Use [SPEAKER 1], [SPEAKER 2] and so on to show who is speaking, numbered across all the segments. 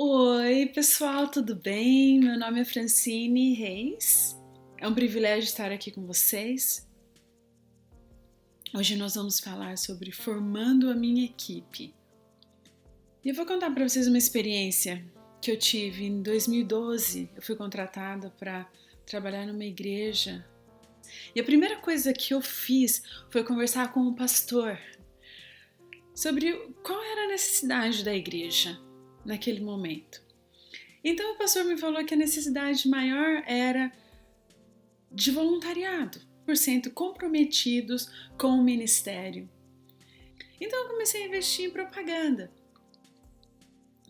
[SPEAKER 1] Oi, pessoal, tudo bem? Meu nome é Francine Reis. É um privilégio estar aqui com vocês. Hoje nós vamos falar sobre formando a minha equipe. E eu vou contar para vocês uma experiência que eu tive em 2012. Eu fui contratada para trabalhar numa igreja. E a primeira coisa que eu fiz foi conversar com o pastor sobre qual era a necessidade da igreja naquele momento. Então o pastor me falou que a necessidade maior era de voluntariado, por cento comprometidos com o ministério. Então eu comecei a investir em propaganda.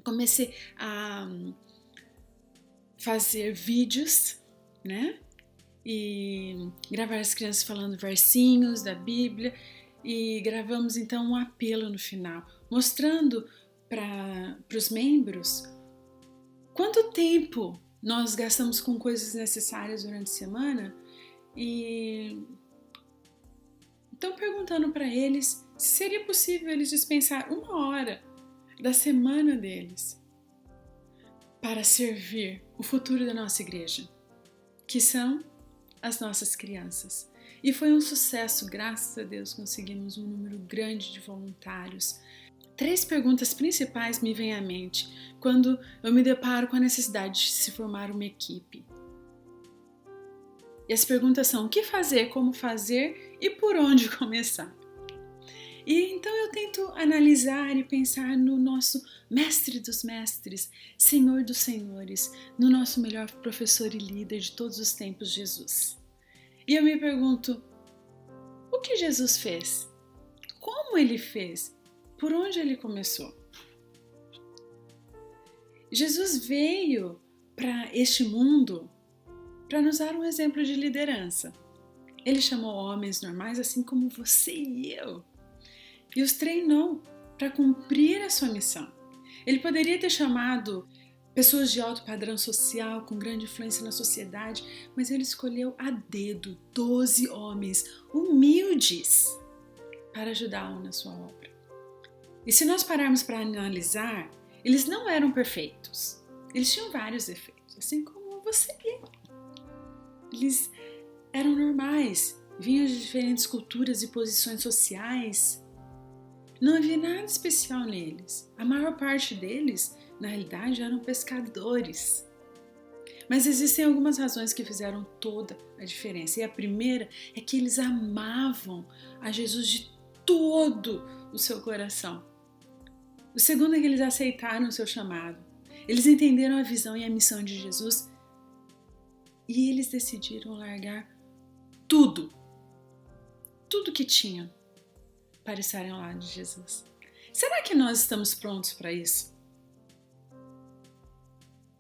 [SPEAKER 1] Comecei a fazer vídeos, né? E gravar as crianças falando versinhos da Bíblia. E gravamos então um apelo no final, mostrando para os membros quanto tempo nós gastamos com coisas necessárias durante a semana e então perguntando para eles se seria possível eles dispensar 1 hora da semana deles para servir o futuro da nossa igreja, que são as nossas crianças. E foi um sucesso, graças a Deus conseguimos um número grande de voluntários. 3 perguntas principais me vêm à mente quando eu me deparo com a necessidade de se formar uma equipe. E as perguntas são: o que fazer, como fazer e por onde começar? E então eu tento analisar e pensar no nosso mestre dos mestres, senhor dos senhores, no nosso melhor professor e líder de todos os tempos, Jesus. E eu me pergunto: o que Jesus fez? Como ele fez? Por onde ele começou? Jesus veio para este mundo para nos dar um exemplo de liderança. Ele chamou homens normais, assim como você e eu, e os treinou para cumprir a sua missão. Ele poderia ter chamado pessoas de alto padrão social, com grande influência na sociedade, mas ele escolheu a dedo 12 homens humildes para ajudá-lo na sua obra. E se nós pararmos para analisar, eles não eram perfeitos. Eles tinham vários defeitos, assim como você e eu. Eles eram normais, vinham de diferentes culturas e posições sociais. Não havia nada especial neles. A maior parte deles, na realidade, eram pescadores. Mas existem algumas razões que fizeram toda a diferença. E a primeira é que eles amavam a Jesus de todo o seu coração. O segundo é que eles aceitaram o seu chamado. Eles entenderam a visão e a missão de Jesus e eles decidiram largar tudo que tinham para estarem ao lado de Jesus. Será que nós estamos prontos para isso?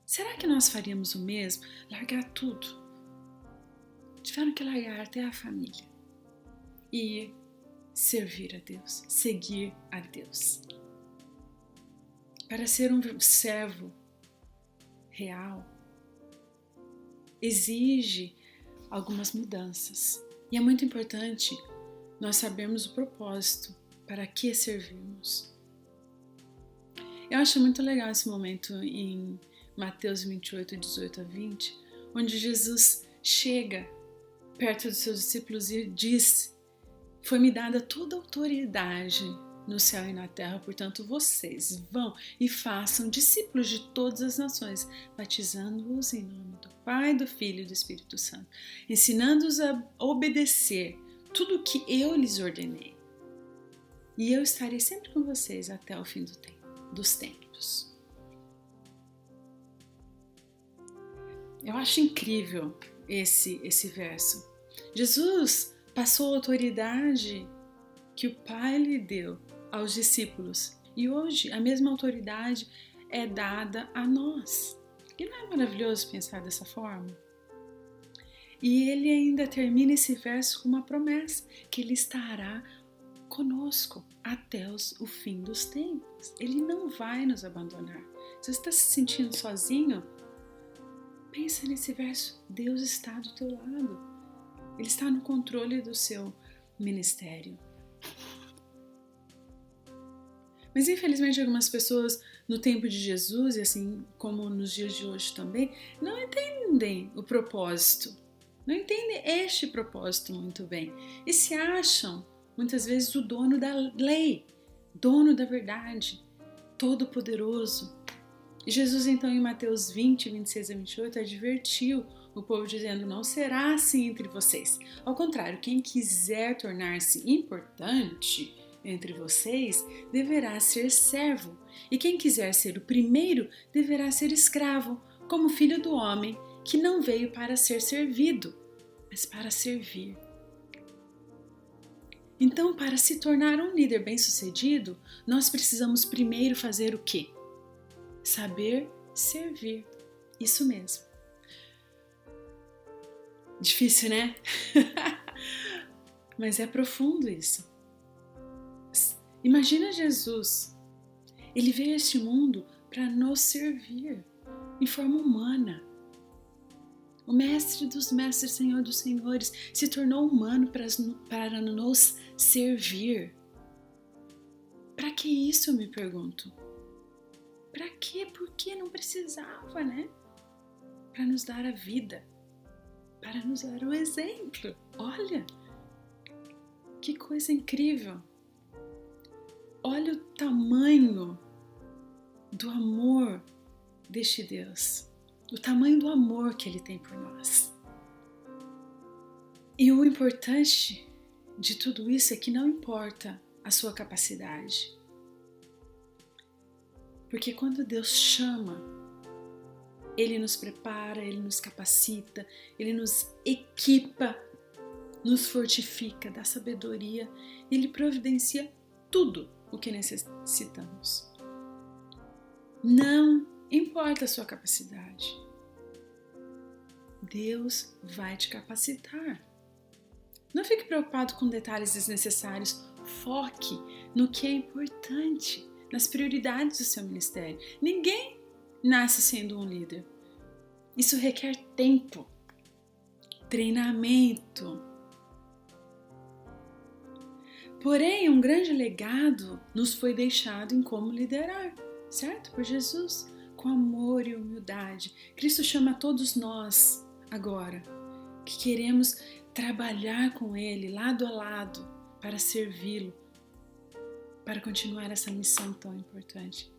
[SPEAKER 1] Será que nós faríamos o mesmo? Largar tudo. Tiveram que largar até a família e servir a Deus, seguir a Deus. Para ser um servo real, exige algumas mudanças. E é muito importante nós sabermos o propósito para que servirmos. Eu acho muito legal esse momento em Mateus 28, 18 a 20, onde Jesus chega perto dos seus discípulos e diz: foi-me dada toda a autoridade no céu e na terra, portanto vocês vão e façam discípulos de todas as nações, batizando-os em nome do Pai, do Filho e do Espírito Santo, ensinando-os a obedecer tudo o que eu lhes ordenei. E eu estarei sempre com vocês até o fim dos tempos. Eu acho incrível esse verso. Jesus passou a autoridade que o Pai lhe deu aos discípulos. E hoje a mesma autoridade é dada a nós. E não é maravilhoso pensar dessa forma? E ele ainda termina esse verso com uma promessa, que ele estará conosco até o fim dos tempos. Ele não vai nos abandonar. Se você está se sentindo sozinho, pensa nesse verso. Deus está do teu lado. Ele está no controle do seu ministério. Mas infelizmente algumas pessoas no tempo de Jesus, e assim como nos dias de hoje também, não entendem o propósito, não entendem este propósito muito bem e se acham muitas vezes o dono da lei, dono da verdade, todo-poderoso. E Jesus então em Mateus 20, 26 a 28 advertiu o povo dizendo: não será assim entre vocês. Ao contrário, quem quiser tornar-se importante entre vocês deverá ser servo, e quem quiser ser o primeiro deverá ser escravo, como filho do homem, que não veio para ser servido, mas para servir. Então, para se tornar um líder bem-sucedido, nós precisamos primeiro fazer o quê? Saber servir. Isso mesmo. Difícil, né? Mas é profundo isso. Imagina Jesus. Ele veio a este mundo para nos servir em forma humana. O mestre dos mestres, Senhor dos senhores, se tornou humano para nos servir. Para que isso, eu me pergunto? Para quê? Porque não precisava, né? Para nos dar a vida, para nos dar o exemplo. Olha, que coisa incrível. Olha o tamanho do amor deste Deus. O tamanho do amor que Ele tem por nós. E o importante de tudo isso é que não importa a sua capacidade. Porque quando Deus chama, Ele nos prepara, Ele nos capacita, Ele nos equipa, nos fortifica, dá sabedoria, Ele providencia tudo o que necessitamos. Não importa a sua capacidade. Deus vai te capacitar. Não fique preocupado com detalhes desnecessários. Foque no que é importante, nas prioridades do seu ministério. Ninguém nasce sendo um líder. Isso requer tempo, treinamento. Porém, um grande legado nos foi deixado em como liderar, certo? Por Jesus, com amor e humildade. Cristo chama a todos nós agora, que queremos trabalhar com Ele lado a lado para servi-lo, para continuar essa missão tão importante.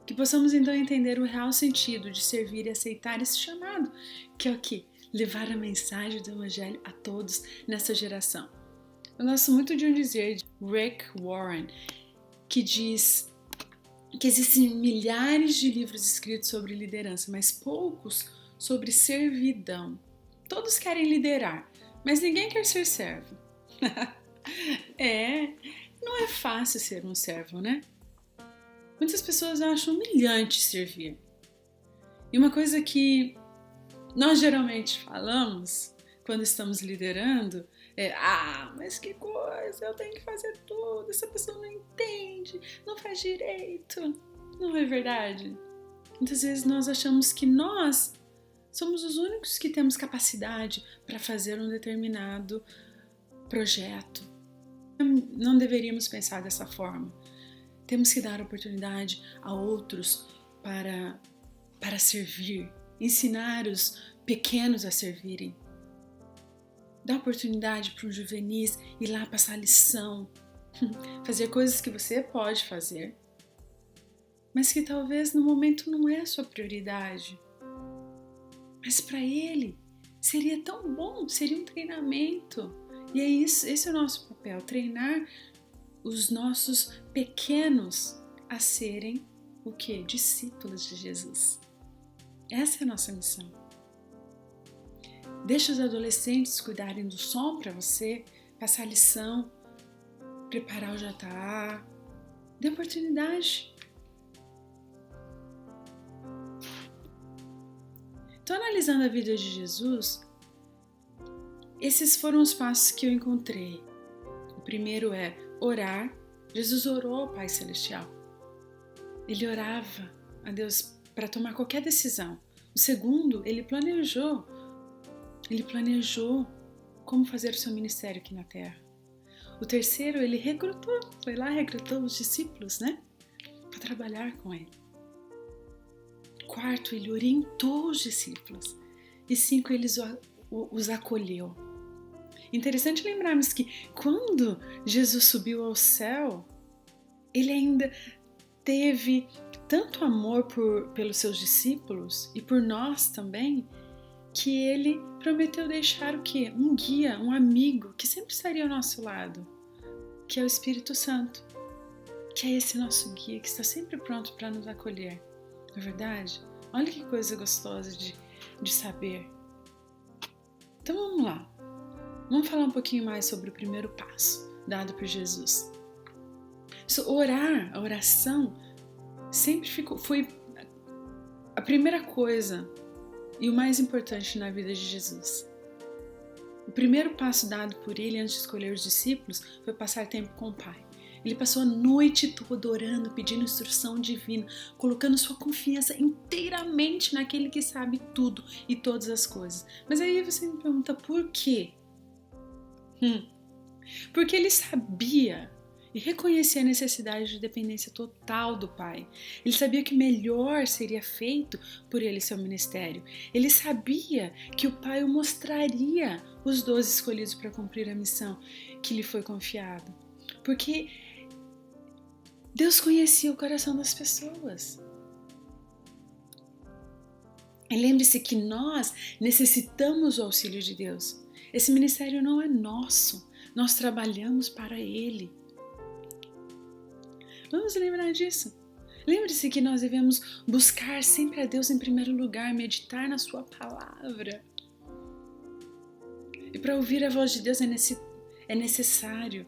[SPEAKER 1] Que possamos então entender o real sentido de servir e aceitar esse chamado, que é o quê? Levar a mensagem do Evangelho a todos nessa geração. Eu gosto muito de um dizer de Rick Warren, que diz que existem milhares de livros escritos sobre liderança, mas poucos sobre servidão. Todos querem liderar, mas ninguém quer ser servo. Não é fácil ser um servo, né? Muitas pessoas acham humilhante servir. E uma coisa que nós geralmente falamos quando estamos liderando é: mas que coisa, eu tenho que fazer tudo, essa pessoa não entende, não faz direito. Não é verdade? Muitas vezes nós achamos que nós somos os únicos que temos capacidade para fazer um determinado projeto. Não deveríamos pensar dessa forma. Temos que dar oportunidade a outros para servir, ensinar os pequenos a servirem. Dá oportunidade para um juvenis ir lá passar lição, fazer coisas que você pode fazer, mas que talvez no momento não é a sua prioridade. Mas para ele seria tão bom, seria um treinamento. E é isso, esse é o nosso papel, treinar os nossos pequenos a serem o quê? Discípulos de Jesus. Essa é a nossa missão. Deixa os adolescentes cuidarem do som para você, passar lição, preparar o jantar. Dê oportunidade. Então, analisando a vida de Jesus, esses foram os passos que eu encontrei. O primeiro é orar. Jesus orou ao Pai Celestial. Ele orava a Deus para tomar qualquer decisão. O segundo, ele planejou como fazer o seu ministério aqui na Terra. O terceiro, ele recrutou os discípulos, né? a trabalhar com ele. 4, ele orientou os discípulos. E 5, ele os acolheu. Interessante lembrarmos que quando Jesus subiu ao céu, ele ainda teve tanto amor pelos seus discípulos e por nós também, que ele prometeu deixar o quê? Um guia, um amigo que sempre estaria ao nosso lado, que é o Espírito Santo, que é esse nosso guia que está sempre pronto para nos acolher. Não é verdade? Olha que coisa gostosa de saber. Então vamos lá. Vamos falar um pouquinho mais sobre o primeiro passo dado por Jesus. Orar, a oração, sempre foi a primeira coisa e o mais importante na vida de Jesus. O primeiro passo dado por ele antes de escolher os discípulos foi passar tempo com o Pai. Ele passou a noite toda orando, pedindo instrução divina, colocando sua confiança inteiramente naquele que sabe tudo e todas as coisas. Mas aí você me pergunta por quê? Porque ele sabia e reconhecia a necessidade de dependência total do Pai. Ele sabia que o melhor seria feito por ele seu ministério. Ele sabia que o Pai o mostraria os 12 escolhidos para cumprir a missão que lhe foi confiada. Porque Deus conhecia o coração das pessoas. E lembre-se que nós necessitamos o auxílio de Deus. Esse ministério não é nosso, nós trabalhamos para Ele. Vamos lembrar disso. Lembre-se que nós devemos buscar sempre a Deus em primeiro lugar, meditar na Sua palavra. E para ouvir a voz de Deus é necessário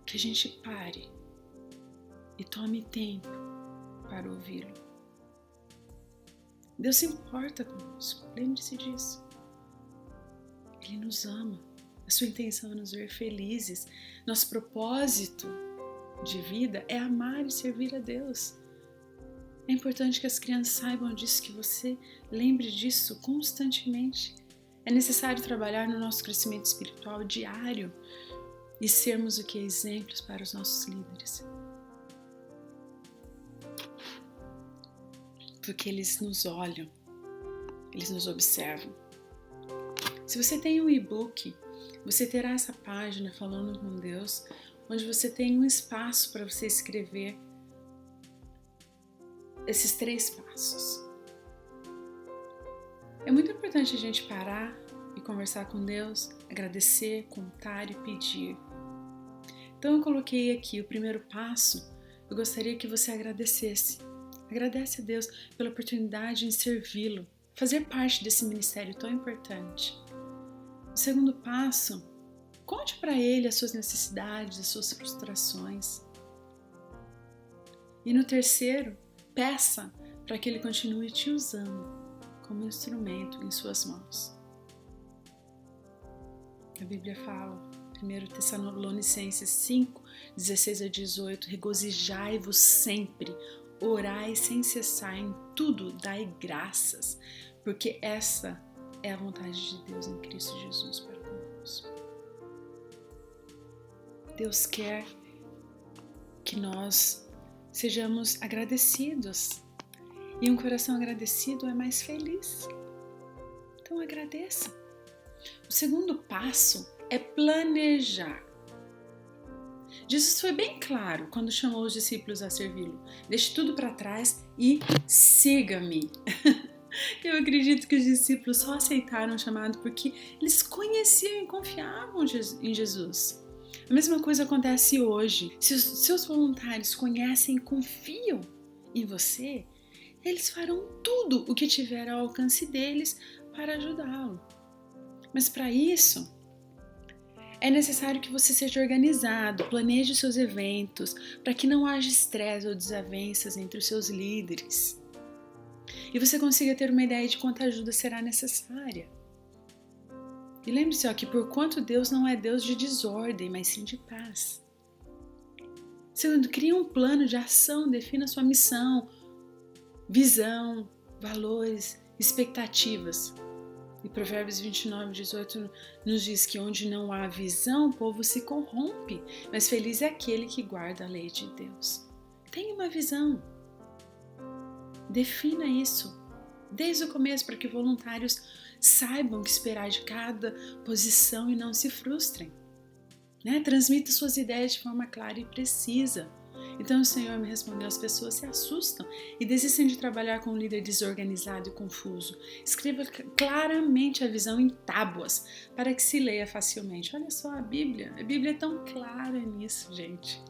[SPEAKER 1] que a gente pare e tome tempo para ouvi-lo. Deus se importa conosco, lembre-se disso. Ele nos ama, a sua intenção é nos ver felizes. Nosso propósito de vida é amar e servir a Deus. É importante que as crianças saibam disso, que você lembre disso constantemente. É necessário trabalhar no nosso crescimento espiritual diário e sermos o que? Exemplos para os nossos líderes. Porque eles nos olham, eles nos observam. Se você tem um e-book, você terá essa página falando com Deus, onde você tem um espaço para você escrever esses 3 passos. É muito importante a gente parar e conversar com Deus, agradecer, contar e pedir. Então eu coloquei aqui o primeiro passo, eu gostaria que você agradecesse. Agradece a Deus pela oportunidade em servi-lo, fazer parte desse ministério tão importante. O segundo passo, conte para Ele as suas necessidades, as suas frustrações. E no terceiro, peça para que Ele continue te usando como instrumento em suas mãos. A Bíblia fala, 1 Tessalonicenses 5, 16 a 18, regozijai-vos sempre, orai sem cessar, em tudo dai graças, porque essa é a vontade de Deus em Cristo Jesus para conosco. Deus quer que nós sejamos agradecidos, e um coração agradecido é mais feliz. Então agradeça. O segundo passo é planejar. Jesus foi bem claro quando chamou os discípulos a servi-lo. Deixe tudo para trás e siga-me. Eu acredito que os discípulos só aceitaram o chamado porque eles conheciam e confiavam em Jesus. A mesma coisa acontece hoje. Se os seus voluntários conhecem e confiam em você, eles farão tudo o que tiver ao alcance deles para ajudá-lo. Mas para isso, é necessário que você seja organizado, planeje seus eventos, para que não haja estresse ou desavenças entre os seus líderes. E você consiga ter uma ideia de quanta ajuda será necessária. E lembre-se que porquanto Deus não é Deus de desordem, mas sim de paz. Segundo, crie um plano de ação, defina sua missão, visão, valores, expectativas. E Provérbios 29, 18 nos diz que onde não há visão, o povo se corrompe, mas feliz é aquele que guarda a lei de Deus. Tenha uma visão. Defina isso desde o começo para que voluntários saibam o que esperar de cada posição e não se frustrem. Transmita suas ideias de forma clara e precisa. Então o Senhor me respondeu: as pessoas se assustam e desistem de trabalhar com um líder desorganizado e confuso. Escreva claramente a visão em tábuas para que se leia facilmente. Olha só a Bíblia é tão clara nisso, gente.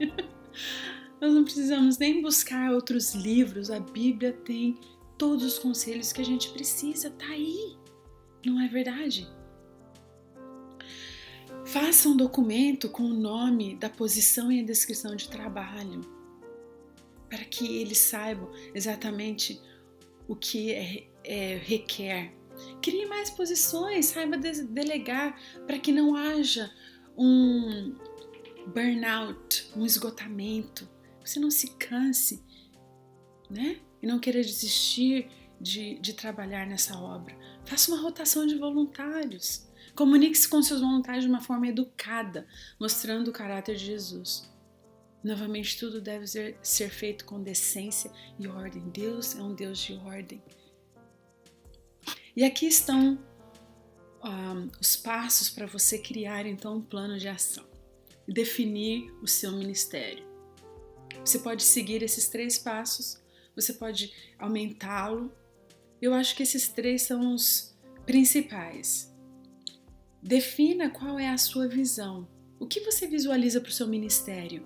[SPEAKER 1] Nós não precisamos nem buscar outros livros, a Bíblia tem todos os conselhos que a gente precisa, tá aí, não é verdade? Faça um documento com o nome da posição e a descrição de trabalho, para que eles saibam exatamente o que requer. Crie mais posições, saiba delegar, para que não haja um burnout, um esgotamento, você não se canse, e não queira desistir de trabalhar nessa obra. Faça uma rotação de voluntários. Comunique-se com seus voluntários de uma forma educada, mostrando o caráter de Jesus. Novamente, tudo deve ser feito com decência e ordem. Deus é um Deus de ordem. E aqui estão os passos para você criar então um plano de ação e definir o seu ministério. Você pode seguir esses 3 passos, você pode aumentá-lo. Eu acho que esses 3 são os principais. Defina qual é a sua visão. O que você visualiza para o seu ministério?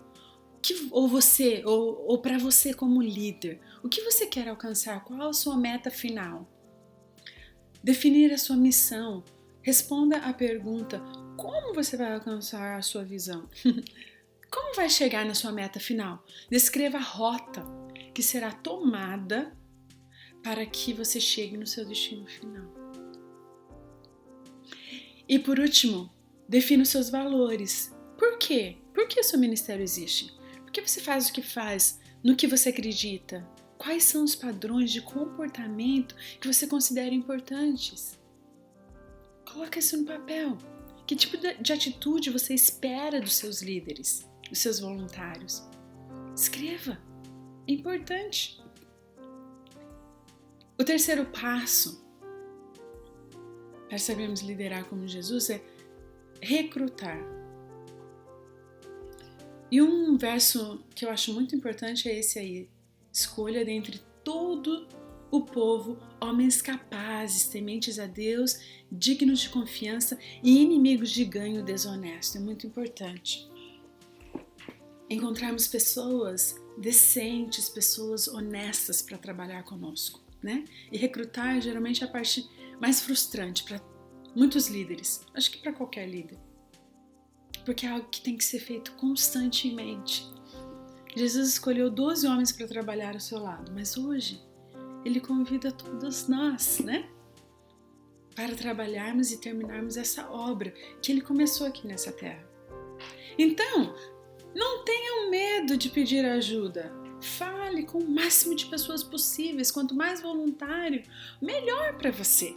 [SPEAKER 1] Ou para você como líder? O que você quer alcançar? Qual a sua meta final? Definir a sua missão. Responda a pergunta: como você vai alcançar a sua visão? Como vai chegar na sua meta final? Descreva a rota que será tomada para que você chegue no seu destino final. E por último, defina os seus valores. Por quê? Por que o seu ministério existe? Por que você faz o que faz? No que você acredita? Quais são os padrões de comportamento que você considera importantes? Coloque isso no papel. Que tipo de atitude você espera dos seus líderes, dos seus voluntários? Escreva. É importante. O terceiro passo para sabermos liderar como Jesus é recrutar. E um verso que eu acho muito importante é esse aí: escolha dentre todo o povo homens capazes, tementes a Deus, dignos de confiança e inimigos de ganho desonesto. É muito importante encontrarmos pessoas decentes, pessoas honestas para trabalhar conosco, E recrutar geralmente é a parte mais frustrante para muitos líderes, acho que para qualquer líder, porque é algo que tem que ser feito constantemente. Jesus escolheu 12 homens para trabalhar ao seu lado, mas hoje Ele convida todos nós, para trabalharmos e terminarmos essa obra que Ele começou aqui nessa terra. Então, não tenham medo de pedir ajuda. Fale com o máximo de pessoas possíveis. Quanto mais voluntário, melhor para você.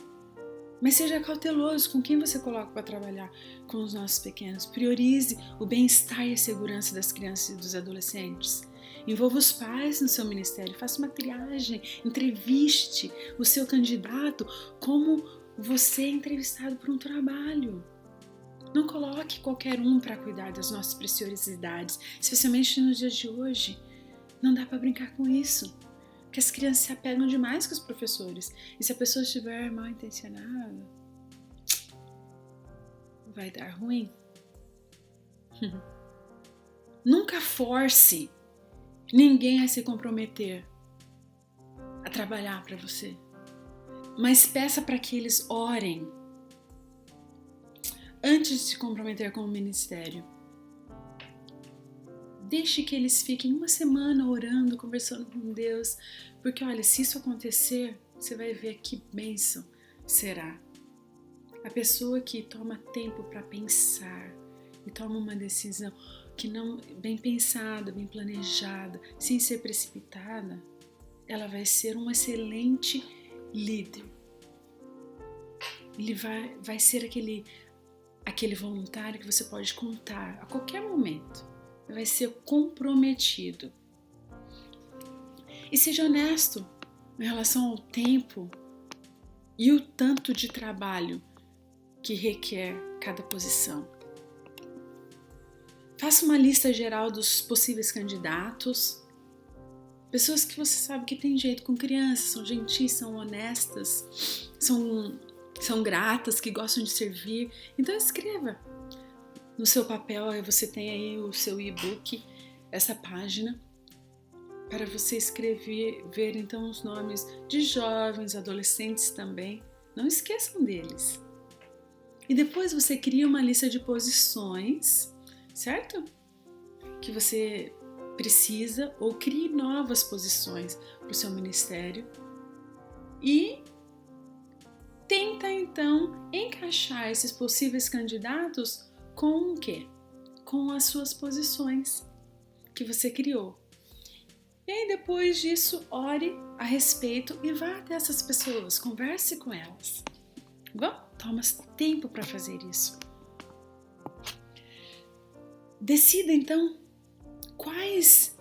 [SPEAKER 1] Mas seja cauteloso com quem você coloca para trabalhar com os nossos pequenos. Priorize o bem-estar e a segurança das crianças e dos adolescentes. Envolva os pais no seu ministério. Faça uma triagem. Entreviste o seu candidato como você é entrevistado para um trabalho. Não coloque qualquer um para cuidar das nossas preciosidades, especialmente nos dias de hoje. Não dá para brincar com isso, porque as crianças se apegam demais com os professores. E se a pessoa estiver mal intencionada, vai dar ruim. Nunca force ninguém a se comprometer a trabalhar para você, mas peça para que eles orem antes de se comprometer com o ministério. Deixe que eles fiquem uma semana orando, conversando com Deus, porque olha, se isso acontecer, você vai ver que bênção será. A pessoa que toma tempo para pensar e toma uma decisão que não bem pensada, bem planejada, sem ser precipitada, ela vai ser um excelente líder. Ele vai ser aquele voluntário que você pode contar a qualquer momento. Vai ser comprometido. E seja honesto em relação ao tempo e o tanto de trabalho que requer cada posição. Faça uma lista geral dos possíveis candidatos, pessoas que você sabe que tem jeito com crianças, são gentis, são honestas, são gratas, que gostam de servir. Então escreva. No seu papel, você tem aí o seu e-book, essa página, para você escrever, ver então os nomes de jovens, adolescentes também. Não esqueçam deles. E depois você cria uma lista de posições, certo? Que você precisa, ou crie novas posições para o seu ministério. E tenta então encaixar esses possíveis candidatos com o quê? Com as suas posições que você criou. E aí depois disso, ore a respeito e vá até essas pessoas, converse com elas. Bom, toma tempo para fazer isso. Decida então quais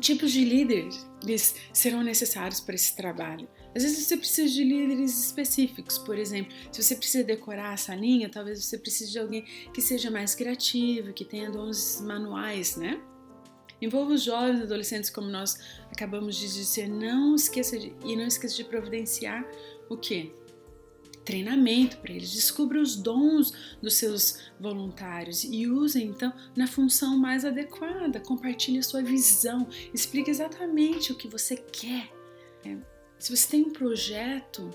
[SPEAKER 1] tipos de líderes serão necessários para esse trabalho. Às vezes você precisa de líderes específicos, por exemplo, se você precisa decorar a salinha, talvez você precise de alguém que seja mais criativo, que tenha dons manuais, né? Envolva os jovens e adolescentes, como nós acabamos de dizer, não esqueça de providenciar o quê? Treinamento para eles, descubra os dons dos seus voluntários e use então na função mais adequada, compartilhe a sua visão, explique exatamente o que você quer. Se você tem um projeto,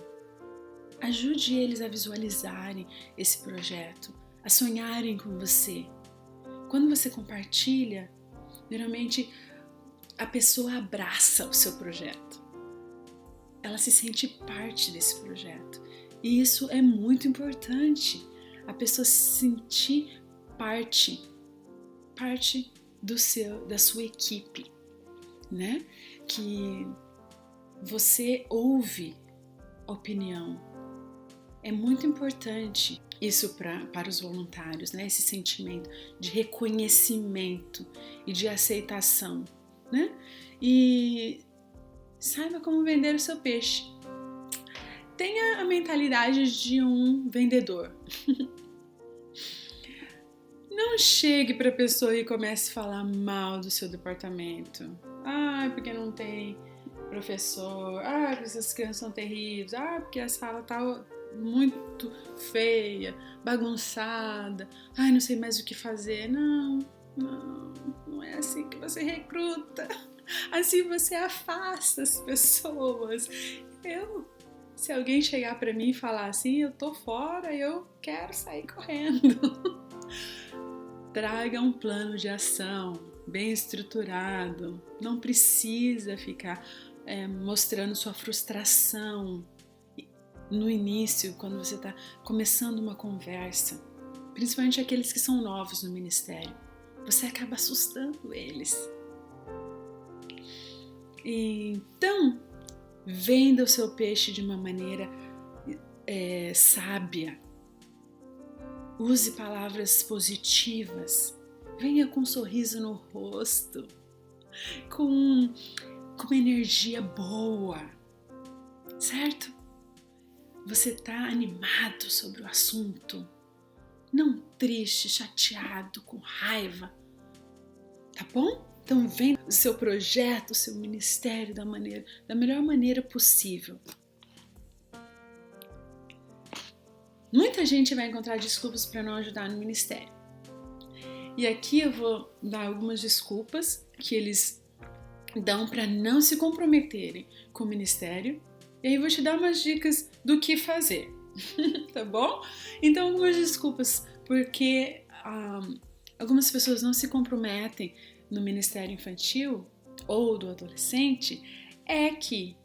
[SPEAKER 1] ajude eles a visualizarem esse projeto, a sonharem com você. Quando você compartilha, geralmente a pessoa abraça o seu projeto, ela se sente parte desse projeto. E isso é muito importante, a pessoa se sentir parte da sua equipe, né? Que você ouve a opinião. É muito importante isso para os voluntários, né? Esse sentimento de reconhecimento e de aceitação, né? E saiba como vender o seu peixe. Tenha a mentalidade de um vendedor. Não chegue para a pessoa e comece a falar mal do seu departamento. Porque não tem professor. Porque essas crianças são terríveis. Porque a sala está muito feia, bagunçada. Não sei mais o que fazer. Não é assim que você recruta. Assim você afasta as pessoas. Se alguém chegar para mim e falar assim, eu tô fora, eu quero sair correndo. Traga um plano de ação bem estruturado. Não precisa ficar mostrando sua frustração no início, quando você está começando uma conversa. Principalmente aqueles que são novos no ministério. Você acaba assustando eles. Então, venda o seu peixe de uma maneira sábia. Use palavras positivas. Venha com um sorriso no rosto. Com uma energia boa. Certo? Você está animado sobre o assunto. Não triste, chateado, com raiva. Tá bom? Então vem o seu projeto, o seu ministério da melhor maneira possível. Muita gente vai encontrar desculpas para não ajudar no ministério. E aqui eu vou dar algumas desculpas que eles dão para não se comprometerem com o ministério. E aí eu vou te dar umas dicas do que fazer, tá bom? Então algumas desculpas, porque algumas pessoas não se comprometem no ministério infantil ou do adolescente, é que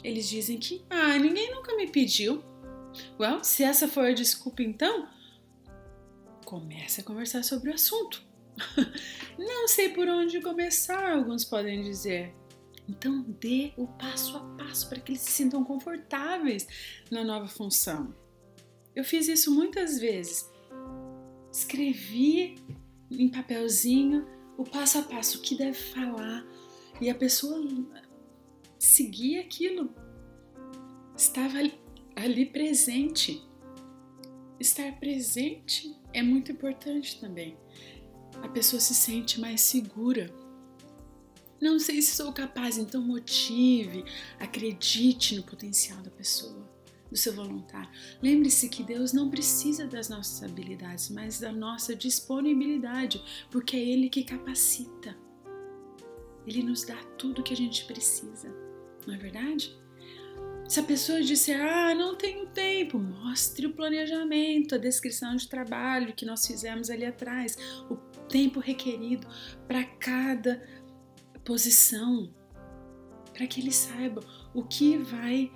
[SPEAKER 1] eles dizem que ninguém nunca me pediu. Se essa for a desculpa, então comece a conversar sobre o assunto. Não sei por onde começar, alguns podem dizer. Então dê o passo a passo para que eles se sintam confortáveis na nova função. Eu fiz isso muitas vezes. Escrevi em papelzinho o passo a passo, o que deve falar, e a pessoa seguir aquilo. Estava ali presente. Estar presente é muito importante também. A pessoa se sente mais segura. Não sei se sou capaz, então motive, acredite no potencial da pessoa, do seu voluntário. Lembre-se que Deus não precisa das nossas habilidades, mas da nossa disponibilidade, porque é Ele que capacita. Ele nos dá tudo o que a gente precisa, não é verdade? Se a pessoa disser, não tenho tempo, mostre o planejamento, a descrição de trabalho que nós fizemos ali atrás, o tempo requerido para cada posição, para que ele saiba o que vai,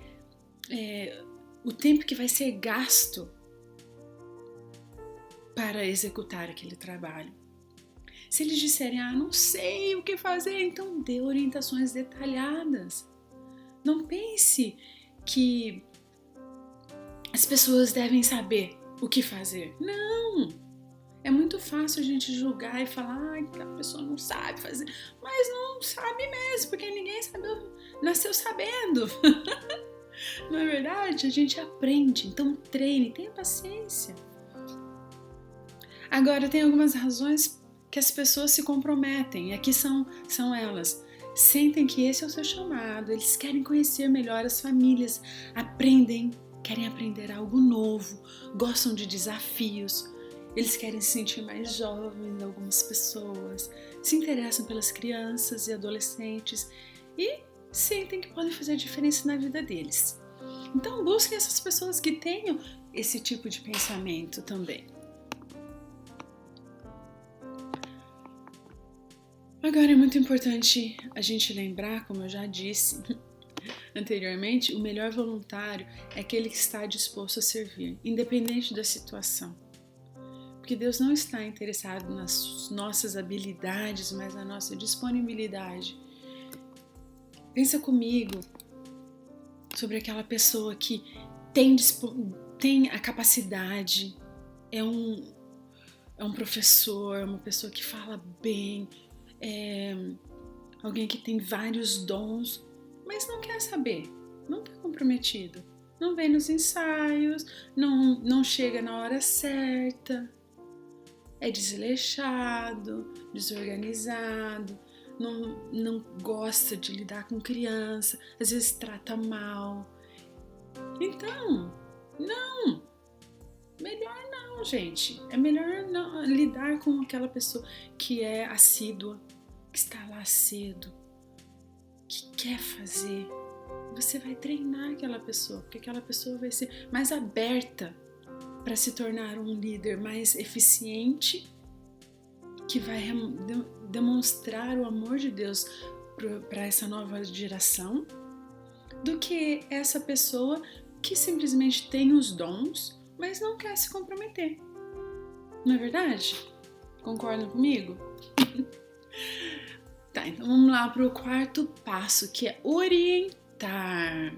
[SPEAKER 1] o tempo que vai ser gasto para executar aquele trabalho. Se eles disserem, não sei o que fazer, então dê orientações detalhadas. Não pense que as pessoas devem saber o que fazer. Não! É muito fácil a gente julgar e falar que a pessoa não sabe fazer, mas não sabe mesmo, porque ninguém nasceu sabendo. Não é verdade? A gente aprende, então treine, tenha paciência. Agora, tem algumas razões que as pessoas se comprometem, e aqui são elas. Sentem que esse é o seu chamado, eles querem conhecer melhor as famílias, querem aprender algo novo, gostam de desafios, eles querem se sentir mais jovens, algumas pessoas, se interessam pelas crianças e adolescentes e sentem que podem fazer a diferença na vida deles. Então busquem essas pessoas que tenham esse tipo de pensamento também. Agora é muito importante a gente lembrar, como eu já disse anteriormente, o melhor voluntário é aquele que está disposto a servir, independente da situação. Porque Deus não está interessado nas nossas habilidades, mas na nossa disponibilidade. Pensa comigo sobre aquela pessoa que tem a capacidade, é um professor, uma pessoa que fala bem, alguém que tem vários dons, mas não quer saber, não está comprometido, não vem nos ensaios, não chega na hora certa, é desleixado, desorganizado, não gosta de lidar com criança, às vezes trata mal. Então, melhor não, gente. É melhor não lidar com aquela pessoa que é assídua, que está lá cedo, que quer fazer. Você vai treinar aquela pessoa, porque aquela pessoa vai ser mais aberta para se tornar um líder mais eficiente, que vai demonstrar o amor de Deus para essa nova geração, do que essa pessoa que simplesmente tem os dons, mas não quer se comprometer. Não é verdade? Concordam comigo? Tá, então vamos lá para o quarto passo, que é orientar.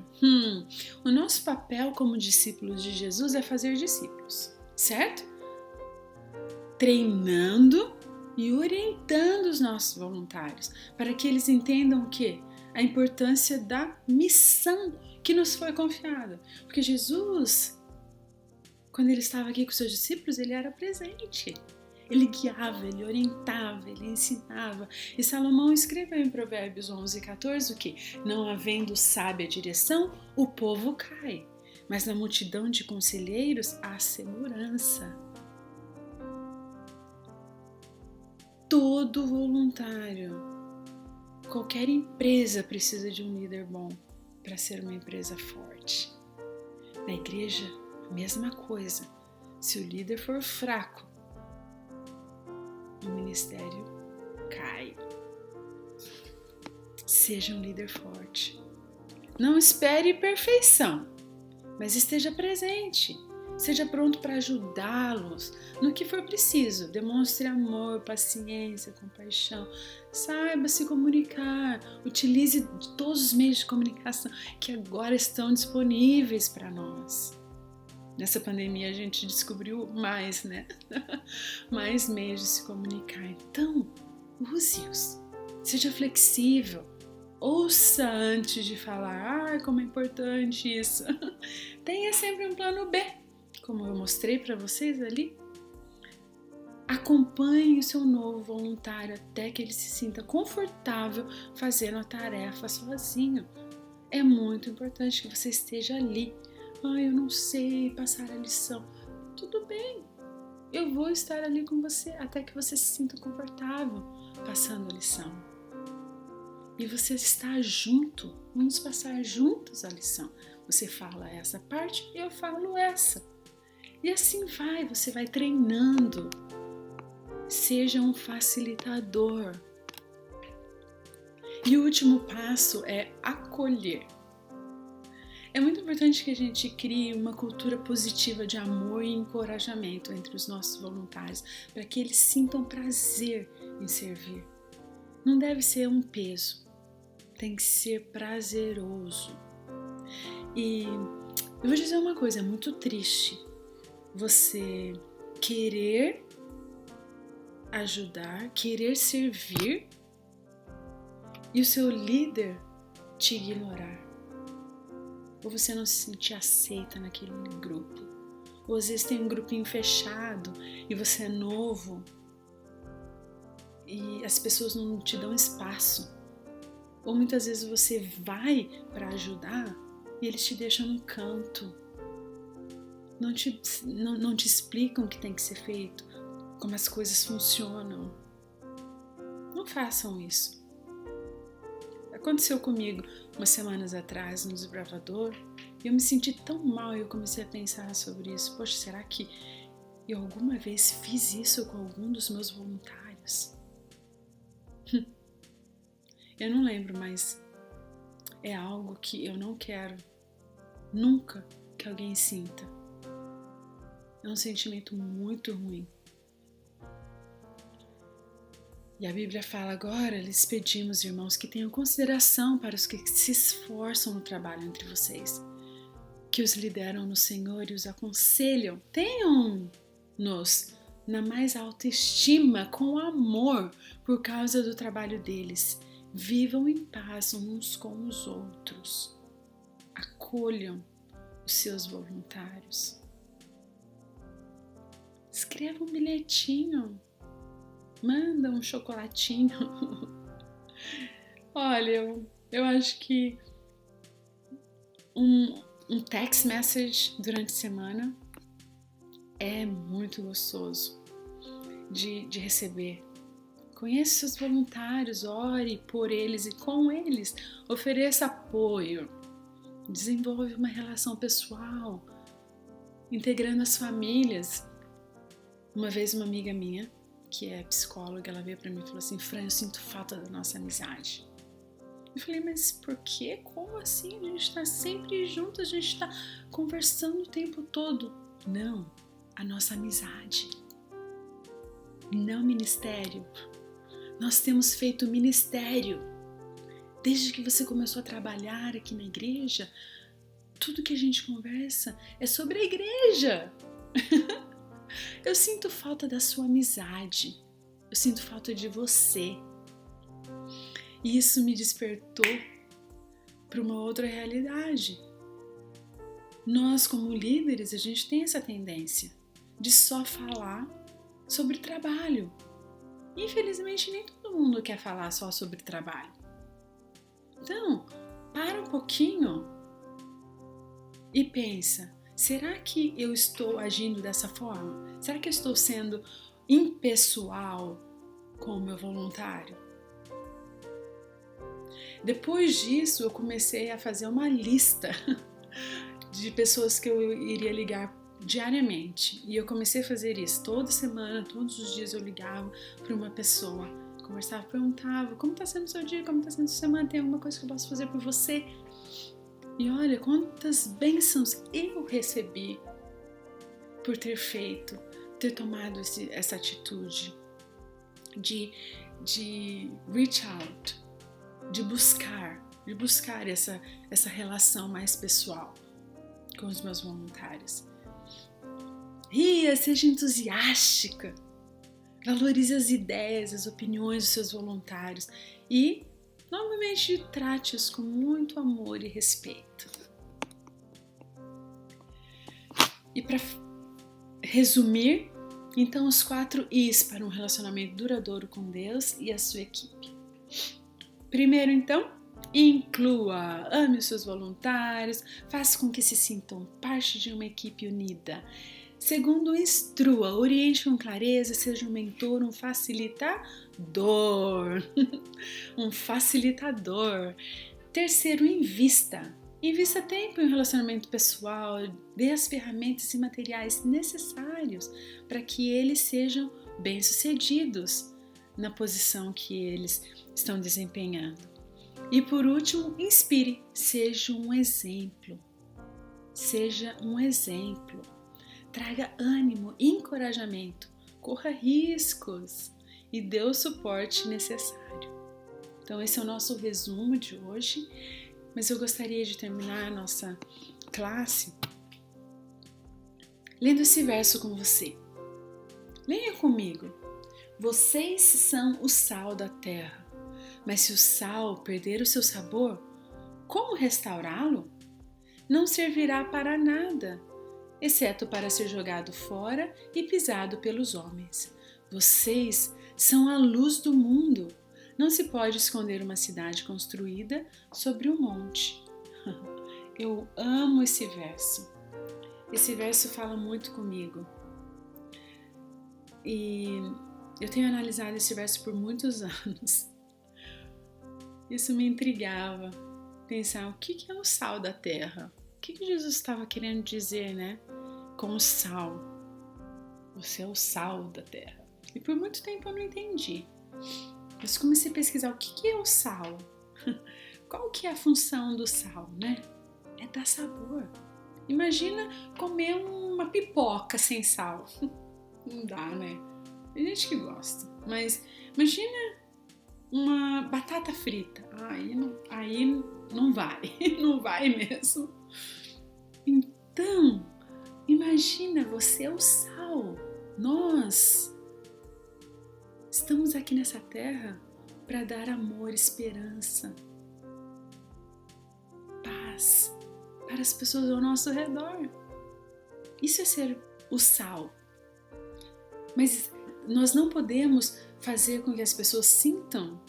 [SPEAKER 1] O nosso papel como discípulos de Jesus é fazer discípulos, certo? Treinando e orientando os nossos voluntários, para que eles entendam o quê? A importância da missão que nos foi confiada. Porque Jesus, quando ele estava aqui com seus discípulos, ele era presente. Ele guiava, ele orientava, ele ensinava. E Salomão escreveu em Provérbios 11:14 o quê? Não havendo sábia direção, o povo cai. Mas na multidão de conselheiros há segurança. Todo voluntário, qualquer empresa precisa de um líder bom para ser uma empresa forte. Na igreja, a mesma coisa. Se o líder for fraco, o ministério cai. Seja um líder forte. Não espere perfeição, mas esteja presente. Seja pronto para ajudá-los no que for preciso. Demonstre amor, paciência, compaixão. Saiba se comunicar. Utilize todos os meios de comunicação que agora estão disponíveis para nós. Nessa pandemia a gente descobriu mais, né? Mais meios de se comunicar. Então, use-os. Seja flexível. Ouça antes de falar, como é importante isso. Tenha sempre um plano B, como eu mostrei para vocês ali. Acompanhe o seu novo voluntário até que ele se sinta confortável fazendo a tarefa sozinho. É muito importante que você esteja ali. Eu não sei passar a lição. Tudo bem, eu vou estar ali com você até que você se sinta confortável passando a lição. E você está junto, vamos passar juntos a lição. Você fala essa parte e eu falo essa. E assim você vai treinando. Seja um facilitador. E o último passo é acolher. É muito importante que a gente crie uma cultura positiva de amor e encorajamento entre os nossos voluntários, para que eles sintam prazer em servir. Não deve ser um peso, tem que ser prazeroso. E eu vou dizer uma coisa, é muito triste você querer ajudar, querer servir e o seu líder te ignorar. Ou você não se sentir aceita naquele grupo. Ou às vezes tem um grupinho fechado e você é novo e as pessoas não te dão espaço. Ou muitas vezes você vai para ajudar e eles te deixam no canto. Não te explicam o que tem que ser feito, como as coisas funcionam. Não façam isso. Aconteceu comigo umas semanas atrás no Desbravador e eu me senti tão mal e eu comecei a pensar sobre isso. Poxa, será que eu alguma vez fiz isso com algum dos meus voluntários? Eu não lembro, mas é algo que eu não quero nunca que alguém sinta. É um sentimento muito ruim. E a Bíblia fala agora, lhes pedimos, irmãos, que tenham consideração para os que se esforçam no trabalho entre vocês, que os lideram no Senhor e os aconselham. Tenham-nos na mais alta estima, com amor, por causa do trabalho deles. Vivam em paz uns com os outros. Acolham os seus voluntários. Escreva um bilhetinho. Manda um chocolatinho. Olha, eu acho que um text message durante a semana é muito gostoso de receber. Conheça seus voluntários, ore por eles e com eles ofereça apoio. Desenvolve uma relação pessoal, integrando as famílias. Uma vez uma amiga minha, que é psicóloga, ela veio para mim e falou assim: Fran, eu sinto falta da nossa amizade. Eu falei, mas por quê? Como assim? A gente está sempre junto, a gente está conversando o tempo todo. Não, a nossa amizade. Não ministério. Nós temos feito ministério. Desde que você começou a trabalhar aqui na igreja, tudo que a gente conversa é sobre a igreja. Eu sinto falta da sua amizade. Eu sinto falta de você. E isso me despertou para uma outra realidade. Nós, como líderes, a gente tem essa tendência de só falar sobre trabalho. Infelizmente, nem todo mundo quer falar só sobre trabalho. Então, para um pouquinho e pensa, será que eu estou agindo dessa forma? Será que eu estou sendo impessoal com o meu voluntário? Depois disso, eu comecei a fazer uma lista de pessoas que eu iria ligar diariamente. E eu comecei a fazer isso toda semana, todos os dias eu ligava para uma pessoa, conversava, perguntava como está sendo o seu dia, como está sendo a sua semana, tem alguma coisa que eu posso fazer por você? E olha quantas bênçãos eu recebi por ter feito, ter tomado essa atitude de reach out, de buscar essa relação mais pessoal com os meus voluntários. Ria, seja entusiástica, valorize as ideias, as opiniões dos seus voluntários e Novamente, trate-os com muito amor e respeito. E para resumir, então, os 4 Is para um relacionamento duradouro com Deus e a sua equipe. Primeiro, então, inclua, ame os seus voluntários, faça com que se sintam parte de uma equipe unida. Segundo, instrua, oriente com clareza, seja um mentor, um facilitador. Um facilitador. Terceiro, invista. Invista tempo em um relacionamento pessoal, dê as ferramentas e materiais necessários para que eles sejam bem-sucedidos na posição que eles estão desempenhando. E por último, inspire, seja um exemplo. Seja um exemplo. Traga ânimo, encorajamento, corra riscos e dê o suporte necessário. Então esse é o nosso resumo de hoje. Mas eu gostaria de terminar a nossa classe lendo esse verso com você. Leia comigo. Vocês são o sal da terra, mas se o sal perder o seu sabor, como restaurá-lo? Não servirá para nada, exceto para ser jogado fora e pisado pelos homens. Vocês são a luz do mundo. Não se pode esconder uma cidade construída sobre um monte. Eu amo esse verso. Esse verso fala muito comigo. E eu tenho analisado esse verso por muitos anos. Isso me intrigava. Pensar o que é o sal da terra? O que Jesus estava querendo dizer, né? Com o sal. Você é o sal da terra. E por muito tempo eu não entendi. Mas comecei a pesquisar o que é o sal. Qual que é a função do sal, né? É dar sabor. Imagina comer uma pipoca sem sal. Não dá, né? Tem gente que gosta. Mas imagina uma batata frita. Aí não vai. Não vai mesmo. Então, imagina, você é o sal. Nós estamos aqui nessa terra para dar amor, esperança, paz para as pessoas ao nosso redor. Isso é ser o sal. Mas nós não podemos fazer com que as pessoas sintam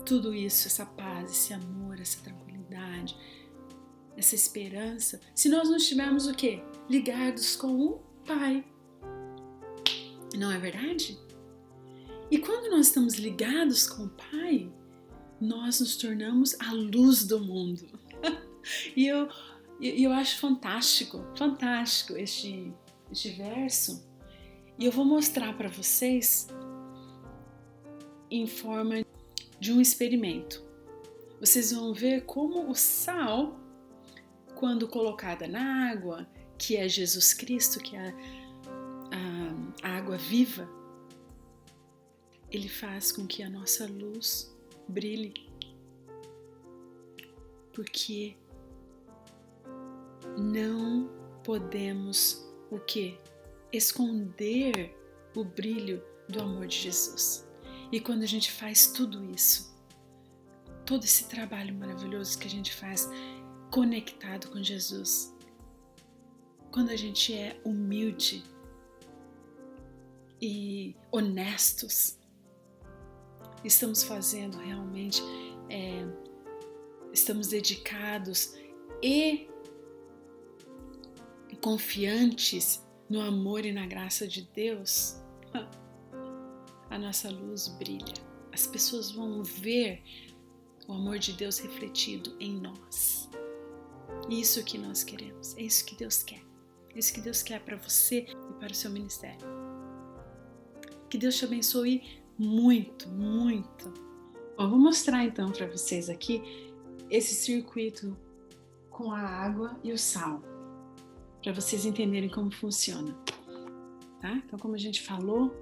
[SPEAKER 1] tudo isso, essa paz, esse amor, essa tranquilidade, essa esperança, se nós não estivermos o quê? Ligados com o Pai. Não é verdade? E quando nós estamos ligados com o Pai, nós nos tornamos a luz do mundo. E eu acho fantástico este verso. E eu vou mostrar para vocês em forma de um experimento. Vocês vão ver como o sal, quando colocada na água, que é Jesus Cristo, que é a água viva, ele faz com que a nossa luz brilhe. Porque não podemos o quê? Esconder o brilho do amor de Jesus. E quando a gente faz tudo isso, todo esse trabalho maravilhoso que a gente faz conectado com Jesus, quando a gente é humilde e honestos, estamos fazendo realmente, estamos dedicados e confiantes no amor e na graça de Deus, a nossa luz brilha. As pessoas vão ver o amor de Deus refletido em nós. Isso que nós queremos, é isso que Deus quer. É isso que Deus quer para você e para o seu ministério. Que Deus te abençoe muito, muito. Bom, vou mostrar então para vocês aqui esse circuito com a água e o sal, para vocês entenderem como funciona, tá? Então, como a gente falou,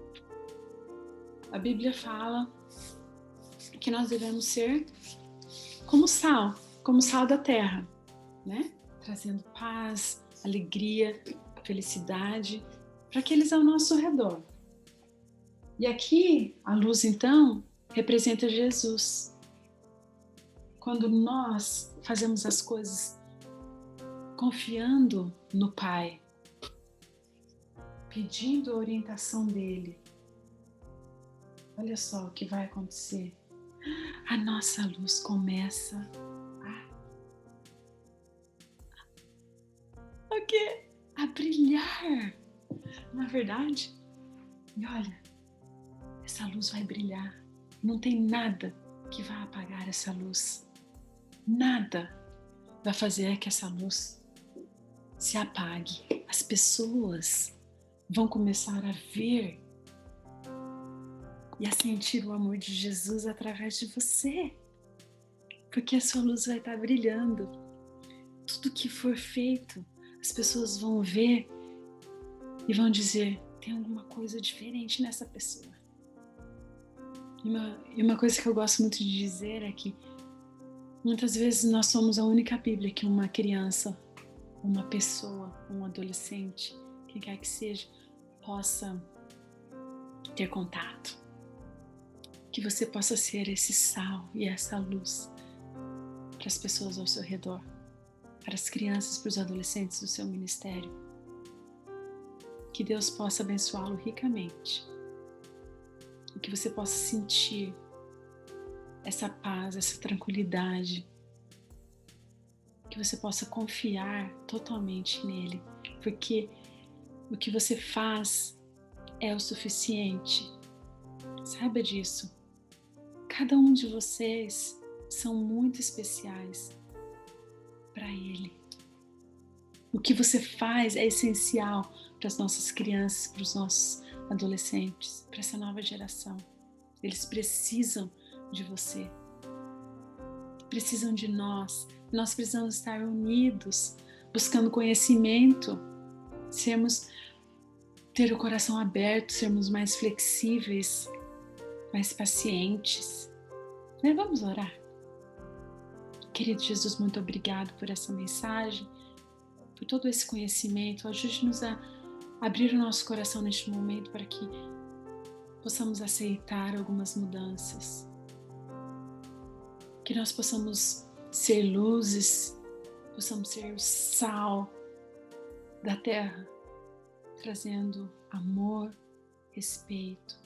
[SPEAKER 1] a Bíblia fala que nós devemos ser como sal da terra, né? Trazendo paz, alegria, felicidade para aqueles ao nosso redor. E aqui, a luz, então, representa Jesus. quando nós fazemos as coisas confiando no Pai, pedindo a orientação dele, olha só o que vai acontecer. A nossa luz começa a brilhar, não é verdade? E olha, essa luz vai brilhar. Não tem nada que vai apagar essa luz. Nada vai fazer que essa luz se apague. As pessoas vão começar a ver e a sentir o amor de Jesus através de você, porque a sua luz vai estar brilhando. Tudo que for feito, as pessoas vão ver e vão dizer: tem alguma coisa diferente nessa pessoa. E uma coisa que eu gosto muito de dizer é que muitas vezes nós somos a única Bíblia que uma criança, uma pessoa, um adolescente, quem quer que seja, possa ter contato. Que você possa ser esse sal e essa luz para as pessoas ao seu redor, para as crianças, para os adolescentes do seu ministério. Que Deus possa abençoá-lo ricamente. E que você possa sentir essa paz, essa tranquilidade. Que você possa confiar totalmente nele, porque o que você faz é o suficiente. Saiba disso. Cada um de vocês são muito especiais para ele. O que você faz é essencial para as nossas crianças, para os nossos adolescentes, para essa nova geração. Eles precisam de você. Precisam de nós. Nós precisamos estar unidos, buscando conhecimento, ter o coração aberto, sermos mais flexíveis, mais pacientes. Vamos orar. Querido Jesus, muito obrigado por essa mensagem, por todo esse conhecimento. Ajude-nos a abrir o nosso coração neste momento para que possamos aceitar algumas mudanças. Que nós possamos ser luzes, possamos ser o sal da terra, trazendo amor, respeito,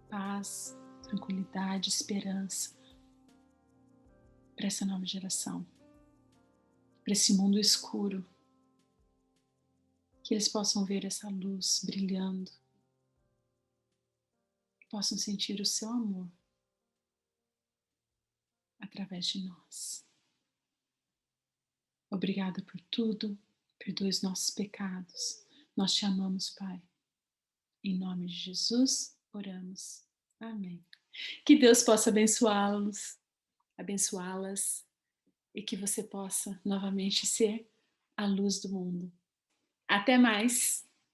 [SPEAKER 1] paz, tranquilidade, esperança para essa nova geração, para esse mundo escuro, que eles possam ver essa luz brilhando, que possam sentir o seu amor através de nós. Obrigada por tudo, perdoe os nossos pecados. Nós te amamos, Pai. Em nome de Jesus, oramos. Amém. Que Deus possa abençoá-los, abençoá-las e que você possa novamente ser a luz do mundo. Até mais!